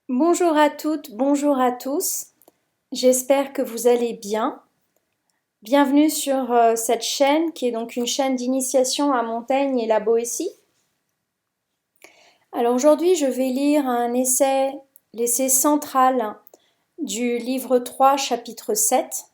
Bonjour à toutes, bonjour à tous. J'espère que vous allez bien. Bienvenue sur cette chaîne qui est donc une chaîne d'initiation à Montaigne et la Boétie. Alors aujourd'hui, je vais lire un essai, l'essai central du livre 3, chapitre 7,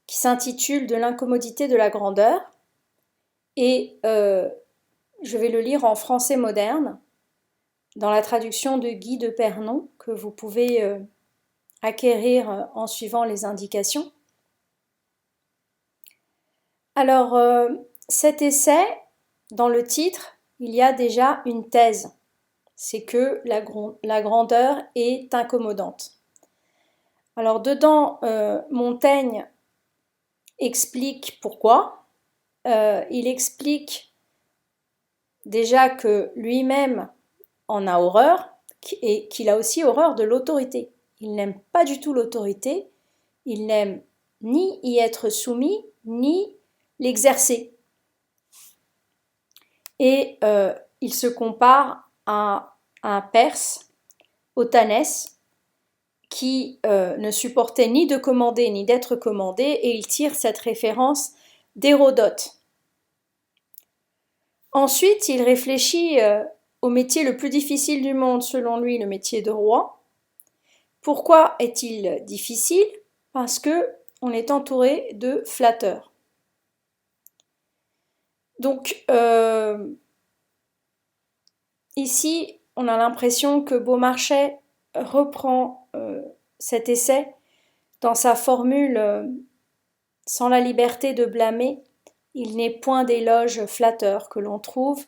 qui s'intitule De l'incommodité de la grandeur. Et je vais le lire en français moderne, dans la traduction de Guy de Pernon, que vous pouvez acquérir en suivant les indications. Alors, cet essai, dans le titre, il y a déjà une thèse. C'est que la grandeur est incommodante. Alors, dedans, Montaigne explique pourquoi. Il explique déjà que lui-même en a horreur et qu'il a aussi horreur de l'autorité. Il n'aime pas du tout l'autorité. Il n'aime ni y être soumis, ni l'exercer. Et il se compare à un Perse, Otanès, qui ne supportait ni de commander ni d'être commandé, et il tire cette référence d'Hérodote. Ensuite, il réfléchit au métier le plus difficile du monde, selon lui, le métier de roi. Pourquoi est-il difficile? Parce que on est entouré de flatteurs. Donc, ici, on a l'impression que Beaumarchais reprend cet essai dans sa formule sans la liberté de blâmer, il n'est point d'éloge flatteur que l'on trouve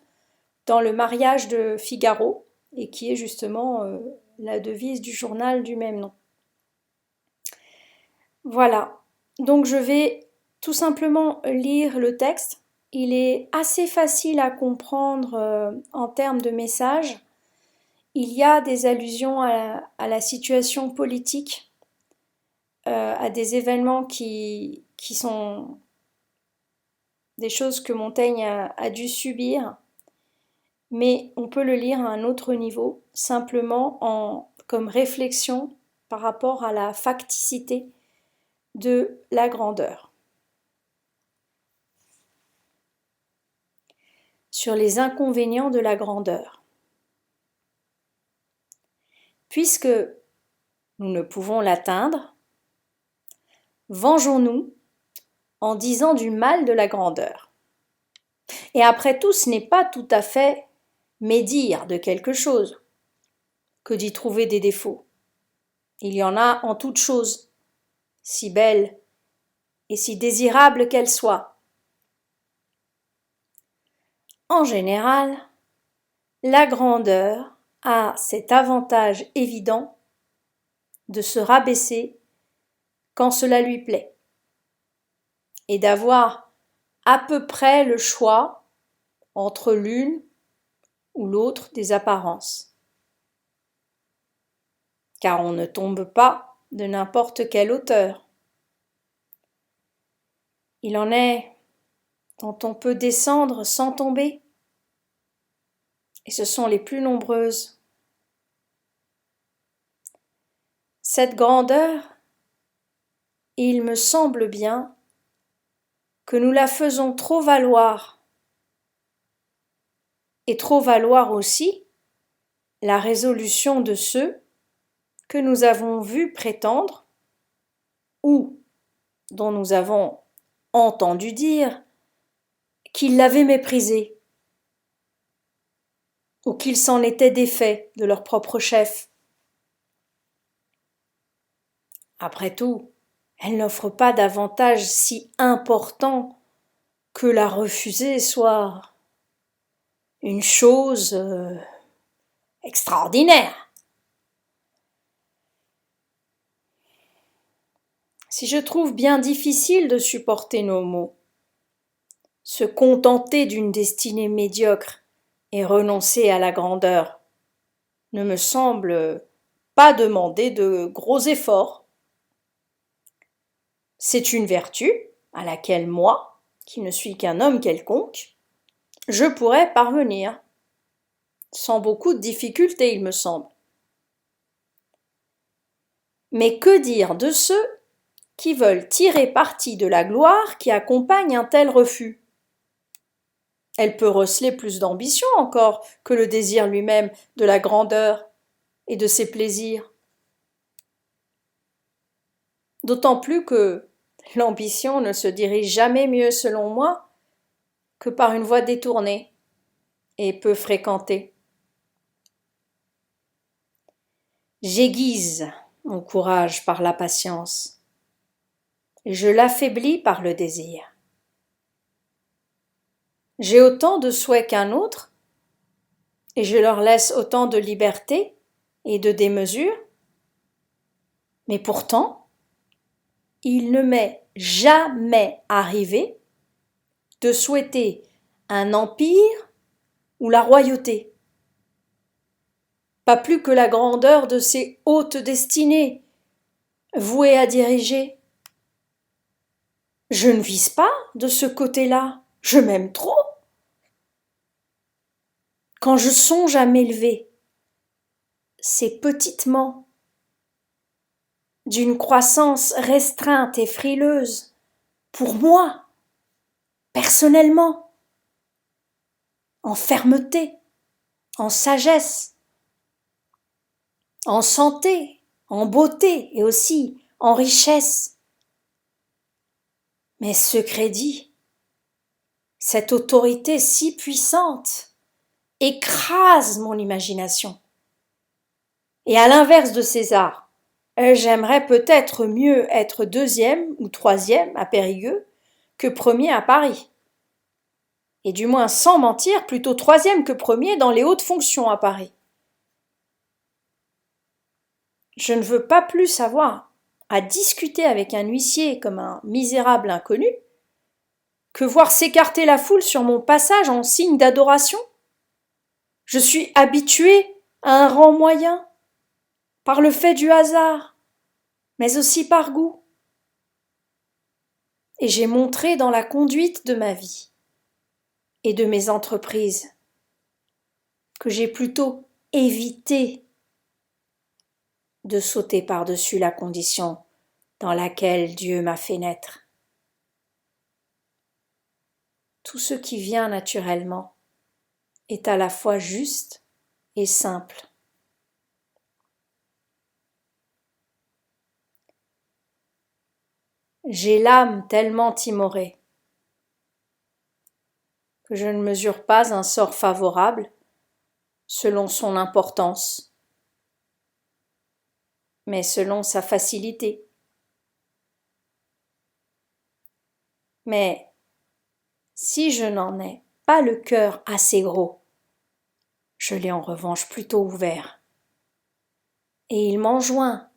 dans le mariage de Figaro et qui est justement la devise du journal du même nom. Voilà, donc je vais tout simplement lire le texte. Il est assez facile à comprendre en termes de message. Il y a des allusions à la situation politique, à des événements qui sont des choses que Montaigne a dû subir, mais on peut le lire à un autre niveau, simplement comme réflexion par rapport à la facticité de la grandeur. Sur les inconvénients de la grandeur. Puisque nous ne pouvons l'atteindre, vengeons-nous en disant du mal de la grandeur. Et après tout, ce n'est pas tout à fait médire de quelque chose que d'y trouver des défauts. Il y en a en toutes choses, si belles et si désirables qu'elles soient. En général, la grandeur a cet avantage évident de se rabaisser quand cela lui plaît et d'avoir à peu près le choix entre l'une ou l'autre des apparences. Car on ne tombe pas de n'importe quelle hauteur. Il en est dont on peut descendre sans tomber, et ce sont les plus nombreuses. Cette grandeur, il me semble bien que nous la faisons trop valoir, et trop valoir aussi la résolution de ceux que nous avons vus prétendre, ou dont nous avons entendu dire qu'ils l'avaient méprisé, ou qu'ils s'en étaient défaits de leur propre chef. Après tout, elle n'offre pas d'avantage si important que la refuser soit une chose extraordinaire. Si je trouve bien difficile de supporter nos maux, se contenter d'une destinée médiocre et renoncer à la grandeur ne me semble pas demander de gros efforts. C'est une vertu à laquelle moi, qui ne suis qu'un homme quelconque, je pourrais parvenir, sans beaucoup de difficultés, il me semble. Mais que dire de ceux qui veulent tirer parti de la gloire qui accompagne un tel refus? Elle peut receler plus d'ambition encore que le désir lui-même de la grandeur et de ses plaisirs. D'autant plus que l'ambition ne se dirige jamais mieux, selon moi, que par une voie détournée et peu fréquentée. J'aiguise mon courage par la patience, et je l'affaiblis par le désir. J'ai autant de souhaits qu'un autre, et je leur laisse autant de liberté et de démesure, mais pourtant, il ne m'est jamais arrivé de souhaiter un empire ou la royauté, pas plus que la grandeur de ces hautes destinées, vouées à diriger. Je ne vise pas de ce côté-là, je m'aime trop. Quand je songe à m'élever, c'est petitement, d'une croissance restreinte et frileuse, pour moi, personnellement, en fermeté, en sagesse, en santé, en beauté et aussi en richesse. Mais ce crédit, cette autorité si puissante, écrase mon imagination. Et à l'inverse de César, j'aimerais peut-être mieux être deuxième ou troisième à Périgueux que premier à Paris. Et du moins, sans mentir, plutôt troisième que premier dans les hautes fonctions à Paris. Je ne veux pas plus avoir à discuter avec un huissier comme un misérable inconnu que voir s'écarter la foule sur mon passage en signe d'adoration. Je suis habitué à un rang moyen, par le fait du hasard, mais aussi par goût. Et j'ai montré dans la conduite de ma vie et de mes entreprises que j'ai plutôt évité de sauter par-dessus la condition dans laquelle Dieu m'a fait naître. Tout ce qui vient naturellement est à la fois juste et simple. J'ai l'âme tellement timorée que je ne mesure pas un sort favorable selon son importance, mais selon sa facilité. Mais si je n'en ai pas le cœur assez gros, je l'ai en revanche plutôt ouvert. Et il m'enjoint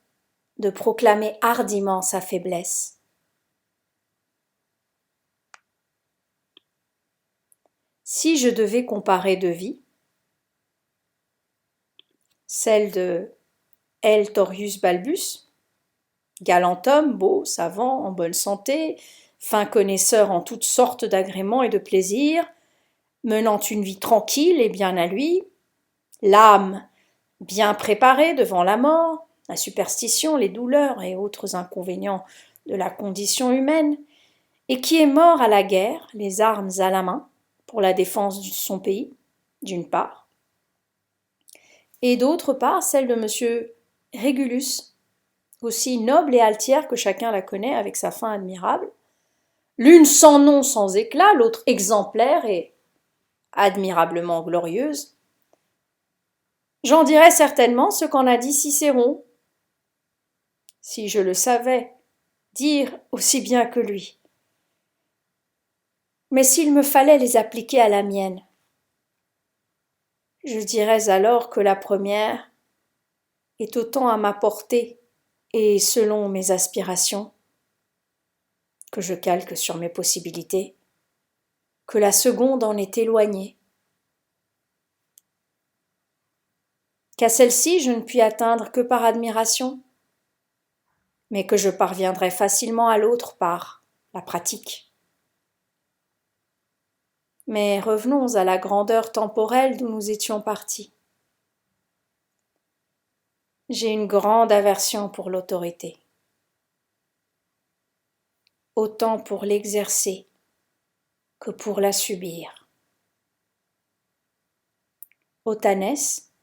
de proclamer hardiment sa faiblesse. Si je devais comparer deux vies, celle de L. Torius Balbus, galant homme, beau, savant, en bonne santé, fin connaisseur en toutes sortes d'agréments et de plaisirs, menant une vie tranquille et bien à lui, l'âme bien préparée devant la mort, la superstition, les douleurs et autres inconvénients de la condition humaine, et qui est mort à la guerre, les armes à la main, pour la défense de son pays, d'une part, et d'autre part celle de M. Régulus, aussi noble et altière que chacun la connaît avec sa fin admirable, l'une sans nom sans éclat, l'autre exemplaire et admirablement glorieuse. J'en dirais certainement ce qu'en a dit Cicéron, si je le savais dire aussi bien que lui. Mais s'il me fallait les appliquer à la mienne, je dirais alors que la première est autant à ma portée et selon mes aspirations, que je calque sur mes possibilités, que la seconde en est éloignée, qu'à celle-ci je ne puis atteindre que par admiration, mais que je parviendrai facilement à l'autre par la pratique. Mais revenons à la grandeur temporelle d'où nous étions partis. J'ai une grande aversion pour l'autorité, autant pour l'exercer que pour la subir. Otanès,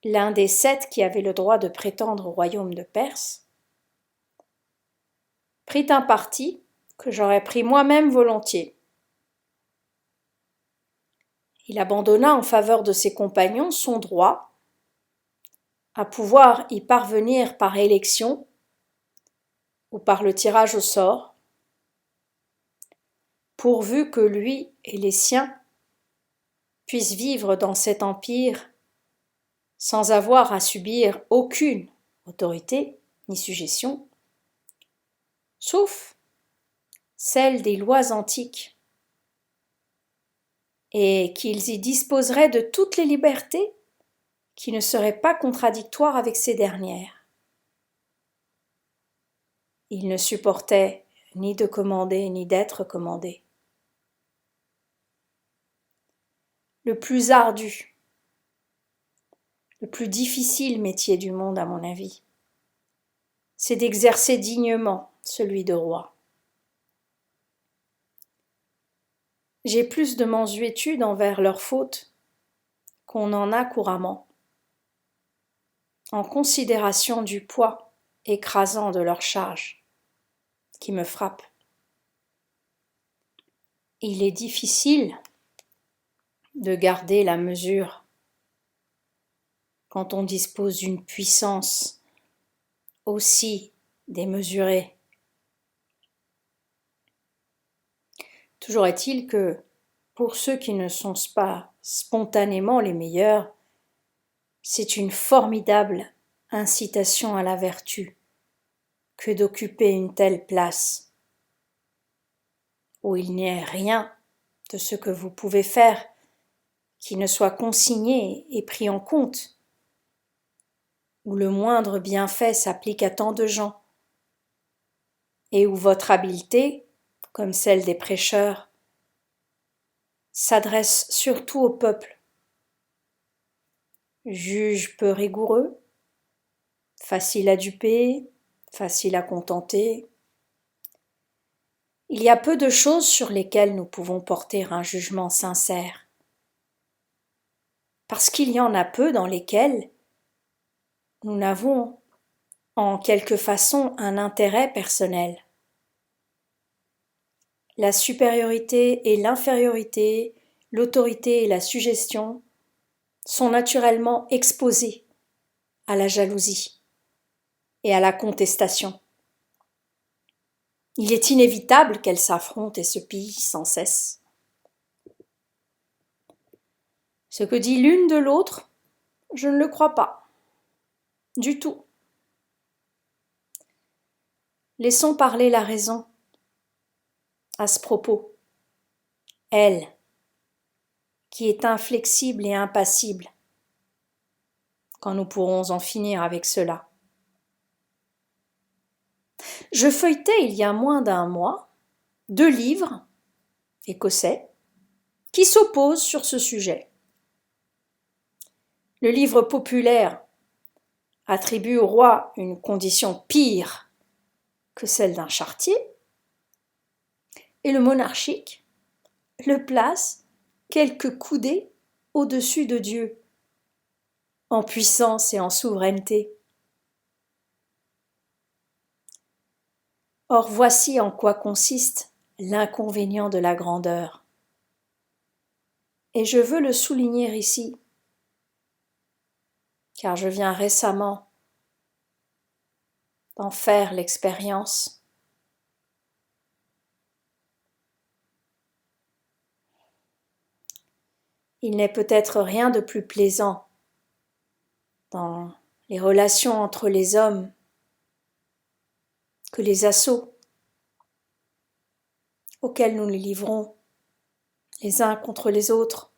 l'un des 7 qui avait le droit de prétendre au royaume de Perse, prit un parti que j'aurais pris moi-même volontiers. Il abandonna en faveur de ses compagnons son droit à pouvoir y parvenir par élection ou par le tirage au sort, pourvu que lui et les siens puissent vivre dans cet empire sans avoir à subir aucune autorité ni suggestion, sauf celle des lois antiques, et qu'ils y disposeraient de toutes les libertés qui ne seraient pas contradictoires avec ces dernières. Il ne supportait ni de commander ni d'être commandé. Le plus ardu, le plus difficile métier du monde, à mon avis, c'est d'exercer dignement celui de roi. J'ai plus de mansuétude envers leurs fautes qu'on en a couramment, en considération du poids écrasant de leur charge, qui me frappe. Il est difficile de garder la mesure quand on dispose d'une puissance aussi démesurée. Toujours est-il que, pour ceux qui ne sont pas spontanément les meilleurs, c'est une formidable incitation à la vertu que d'occuper une telle place, où il n'y ait rien de ce que vous pouvez faire qui ne soit consigné et pris en compte, où le moindre bienfait s'applique à tant de gens, et où votre habileté, comme celle des prêcheurs, s'adresse surtout au peuple. Juge peu rigoureux, facile à duper, facile à contenter. Il y a peu de choses sur lesquelles nous pouvons porter un jugement sincère, parce qu'il y en a peu dans lesquelles nous n'avons en quelque façon un intérêt personnel. La supériorité et l'infériorité, l'autorité et la suggestion sont naturellement exposées à la jalousie et à la contestation. Il est inévitable qu'elles s'affrontent et se pillent sans cesse. Ce que dit l'une de l'autre, je ne le crois pas, du tout. Laissons parler la raison à ce propos, elle, qui est inflexible et impassible, quand nous pourrons en finir avec cela. Je feuilletais il y a moins d'un mois 2 livres écossais qui s'opposent sur ce sujet. Le livre populaire attribue au roi une condition pire que celle d'un charretier, et le monarchique le place quelques coudées au-dessus de Dieu, en puissance et en souveraineté. Or voici en quoi consiste l'inconvénient de la grandeur. Et je veux le souligner ici, car je viens récemment d'en faire l'expérience. Il n'est peut-être rien de plus plaisant dans les relations entre les hommes que les assauts auxquels nous nous livrons les uns contre les autres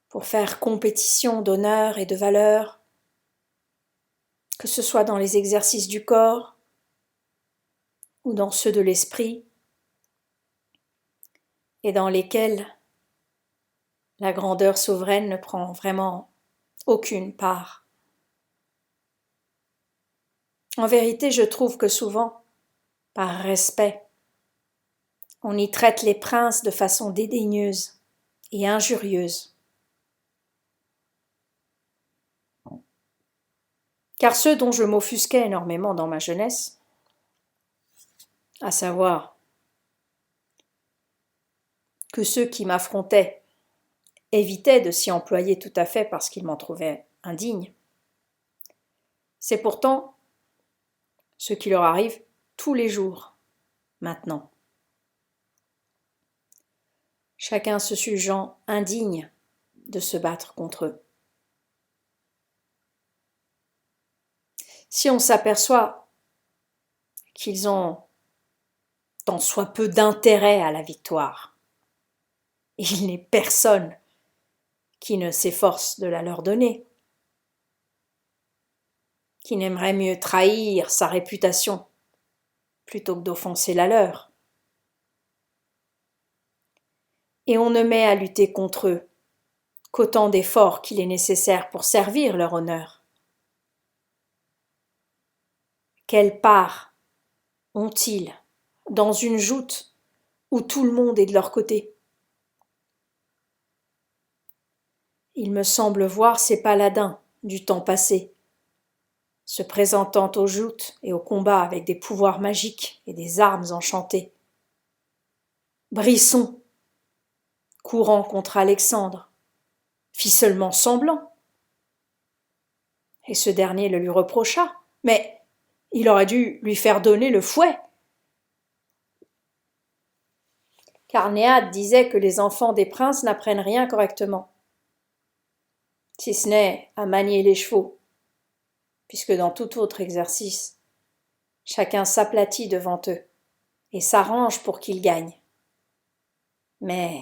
pour faire compétition d'honneur et de valeur, que ce soit dans les exercices du corps ou dans ceux de l'esprit, et dans lesquels la grandeur souveraine ne prend vraiment aucune part. En vérité, je trouve que souvent, par respect, on y traite les princes de façon dédaigneuse et injurieuse. Car ceux dont je m'offusquais énormément dans ma jeunesse, à savoir que ceux qui m'affrontaient évitaient de s'y employer tout à fait parce qu'ils m'en trouvaient indigne, c'est pourtant ce qui leur arrive tous les jours, maintenant. Chacun se jugeant indigne de se battre contre eux. Si on s'aperçoit qu'ils ont tant soit peu d'intérêt à la victoire, il n'est personne qui ne s'efforce de la leur donner, qui n'aimerait mieux trahir sa réputation plutôt que d'offenser la leur. Et on ne met à lutter contre eux qu'autant d'efforts qu'il est nécessaire pour servir leur honneur. Quelle part ont-ils dans une joute où tout le monde est de leur côté? Il me semble voir ces paladins du temps passé, se présentant aux joutes et aux combats avec des pouvoirs magiques et des armes enchantées. Brisson, courant contre Alexandre, fit seulement semblant. Et ce dernier le lui reprocha, mais il aurait dû lui faire donner le fouet. Carnéade disait que les enfants des princes n'apprennent rien correctement, si ce n'est à manier les chevaux, puisque dans tout autre exercice, chacun s'aplatit devant eux et s'arrange pour qu'ils gagnent. Mais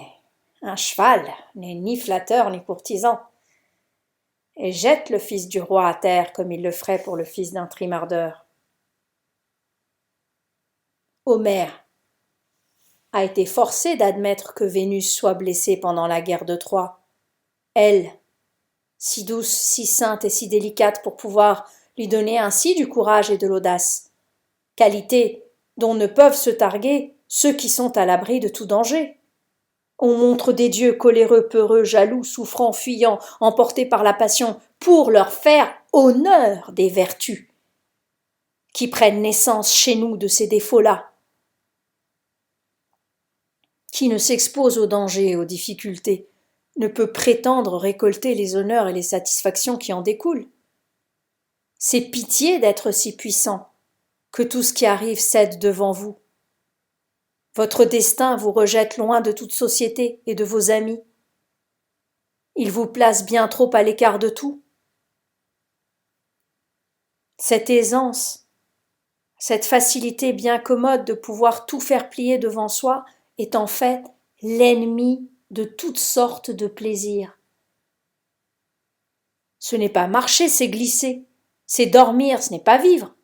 un cheval n'est ni flatteur ni courtisan, et jette le fils du roi à terre comme il le ferait pour le fils d'un trimardeur. Homère a été forcé d'admettre que Vénus soit blessée pendant la guerre de Troie. Elle, si douce, si sainte et si délicate pour pouvoir lui donner ainsi du courage et de l'audace, qualités dont ne peuvent se targuer ceux qui sont à l'abri de tout danger. On montre des dieux coléreux, peureux, jaloux, souffrants, fuyants, emportés par la passion, pour leur faire honneur des vertus qui prennent naissance chez nous de ces défauts-là. Qui ne s'expose aux dangers et aux difficultés ne peut prétendre récolter les honneurs et les satisfactions qui en découlent. C'est pitié d'être si puissant que tout ce qui arrive cède devant vous. Votre destin vous rejette loin de toute société et de vos amis. Il vous place bien trop à l'écart de tout. Cette aisance, cette facilité bien commode de pouvoir tout faire plier devant soi est en fait l'ennemi de toutes sortes de plaisirs. Ce n'est pas marcher, c'est glisser. C'est dormir, ce n'est pas vivre.